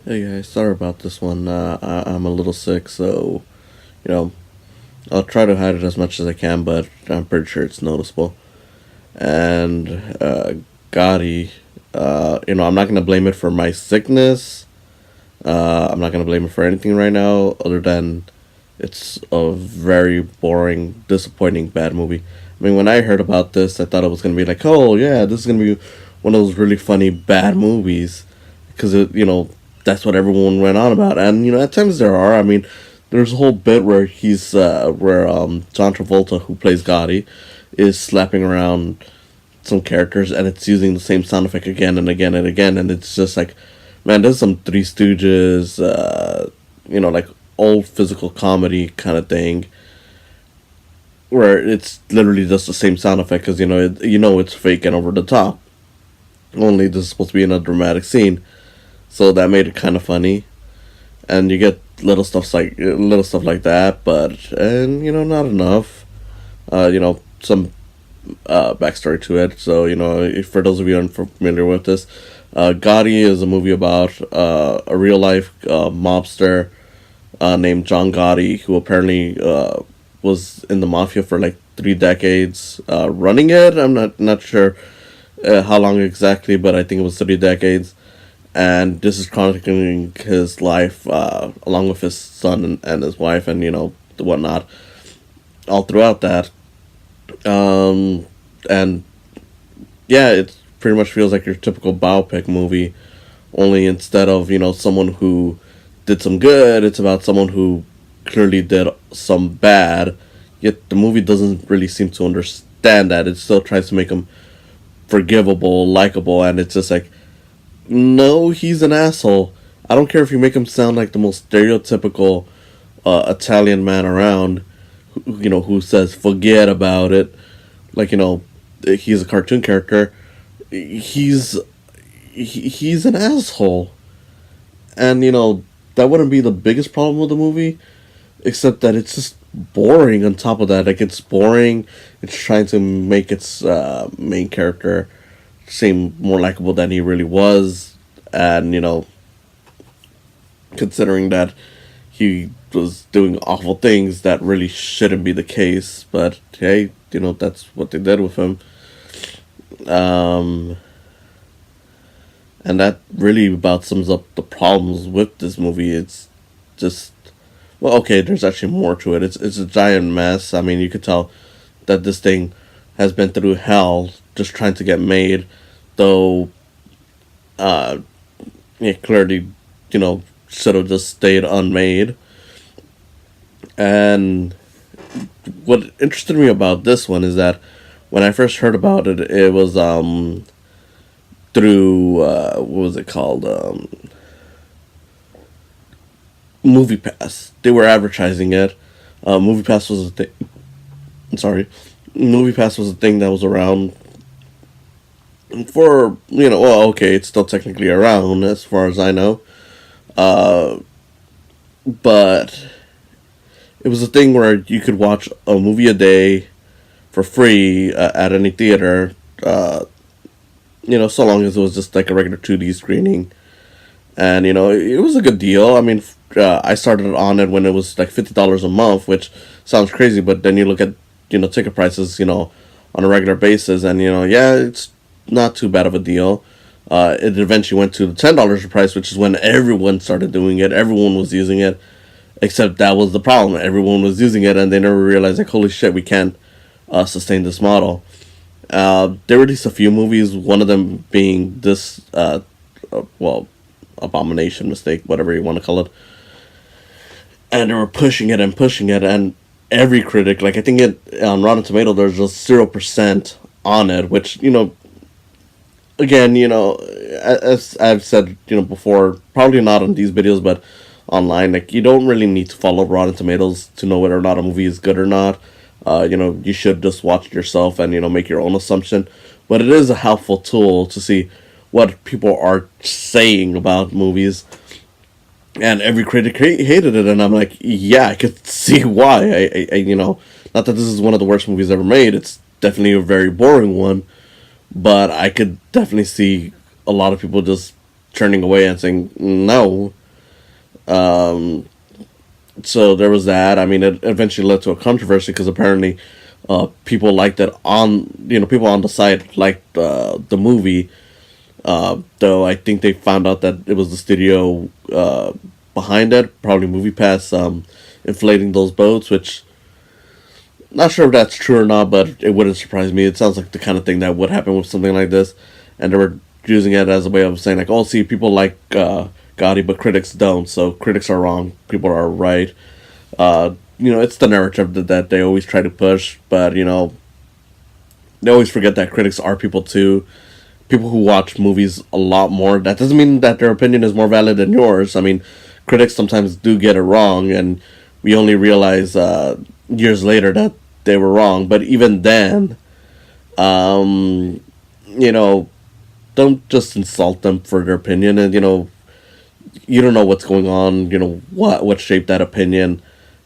Hey guys, sorry about this one. I'm a little sick, so you know I'll try to hide it as much as I can, but I'm pretty sure it's noticeable. And Gotti, I'm not gonna blame it for my sickness. I'm not gonna blame it for anything right now, other than it's a very boring, disappointing, bad movie. I mean, when I heard about this, I thought it was gonna be like, oh yeah, this is gonna be one of those really funny bad movies, because that's what everyone went on about, and at times there are. I mean, there's a whole bit where John Travolta, who plays Gotti, is slapping around some characters, and it's using the same sound effect again and again and again, and it's just like, man, there's some Three Stooges, like old physical comedy kind of thing, where it's literally just the same sound effect because it's fake and over the top. Only this is supposed to be in a dramatic scene, so that made it kind of funny, and you get little stuff like that, but not enough. Some backstory to it. So for those of you unfamiliar with this, Gotti is a movie about a real life mobster named John Gotti, who apparently was in the mafia for like 3 decades, running it. I'm not sure how long exactly, but I think it was 3 decades. And this is chronicling his life along with his son and his wife, and whatnot all throughout that. And yeah, it pretty much feels like your typical biopic movie, only instead of someone who did some good, it's about someone who clearly did some bad. Yet the movie doesn't really seem to understand that. It still tries to make him forgivable, likable, and it's just like, no, he's an asshole. I don't care if you make him sound like the most stereotypical Italian man around, who says forget about it, like he's a cartoon character. He's he's an asshole, and that wouldn't be the biggest problem with the movie, except that it's just boring. On top of that, like it's boring. It's trying to make its main character seem more likable than he really was, and considering that he was doing awful things that really shouldn't be the case. But hey, that's what they did with him. Um, and that really about sums up the problems with this movie. It's just, well, okay, there's actually more to it. It's a giant mess. I mean, you could tell that this thing has been through hell just trying to get made, though uh, it clearly, should have just stayed unmade. And what interested me about this one is that when I first heard about it, it was through what was it called? Movie Pass. They were advertising it. Movie Pass was a thing. I'm sorry. Movie Pass was a thing that was around for well, okay, it's still technically around as far as I know. Uh, but it was a thing where you could watch a movie a day for free at any theater. So long as it was just like a regular 2D screening, and it was a good deal. I mean, I started on it when it was like $50 a month, which sounds crazy, but then you look at ticket prices, on a regular basis, and yeah, it's not too bad of a deal. It eventually went to the $10 price, which is when everyone started doing it. Everyone was using it, except that was the problem. Everyone was using it, and they never realized like, holy shit, we can't sustain this model. They released a few movies. One of them being this, well, abomination, mistake, whatever you want to call it. And they were pushing it and pushing it, and every critic, like I think it on Rotten Tomato, there's just 0% on it, which again, as I've said, before, probably not on these videos, but online, like you don't really need to follow Rotten Tomatoes to know whether or not a movie is good or not. You should just watch it yourself and make your own assumption. But it is a helpful tool to see what people are saying about movies. And every critic hated it, and I'm like, yeah, I could see why. Not that this is one of the worst movies ever made. It's definitely a very boring one, but I could definitely see a lot of people just turning away and saying no. Um, so there was that. I mean, it eventually led to a controversy because apparently, people liked it on people on the site liked the movie. Though I think they found out that it was the studio behind it, probably Movie Pass, inflating those boats, which not sure if that's true or not, but it wouldn't surprise me. It sounds like the kind of thing that would happen with something like this, and they were using it as a way of saying like, "Oh, see, people like Gotti, but critics don't. So critics are wrong, people are right." It's the narrative that they always try to push, but they always forget that critics are people too. People who watch movies a lot more. That doesn't mean that their opinion is more valid than yours. I mean, critics sometimes do get it wrong, and we only realize years later that they were wrong. But even then, um, you know, don't just insult them for their opinion. And you don't know what's going on. What shaped that opinion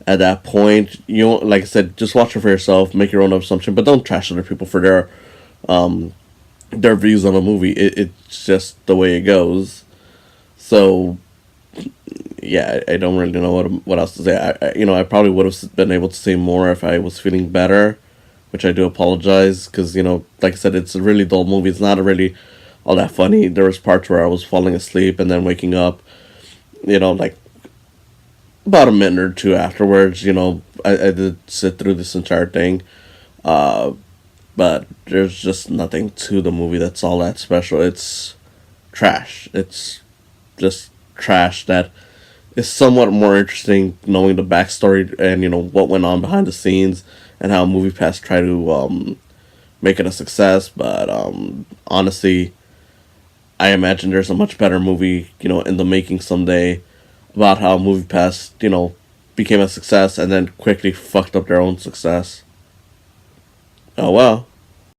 at that point. Like I said, just watch it for yourself. Make your own assumption, but don't trash other people for their views on a movie. It's just the way it goes. So yeah, I don't really know what else to say. I probably would have been able to say more if I was feeling better, which I do apologize because like I said, it's a really dull movie. It's not really all that funny. There was parts where I was falling asleep and then waking up. Like about a minute or two afterwards. I did sit through this entire thing. Uh, but there's just nothing to the movie that's all that special. It's trash. It's just trash that is somewhat more interesting knowing the backstory and what went on behind the scenes and how MoviePass tried to make it a success. But honestly, I imagine there's a much better movie in the making someday about how MoviePass became a success and then quickly fucked up their own success. Oh well.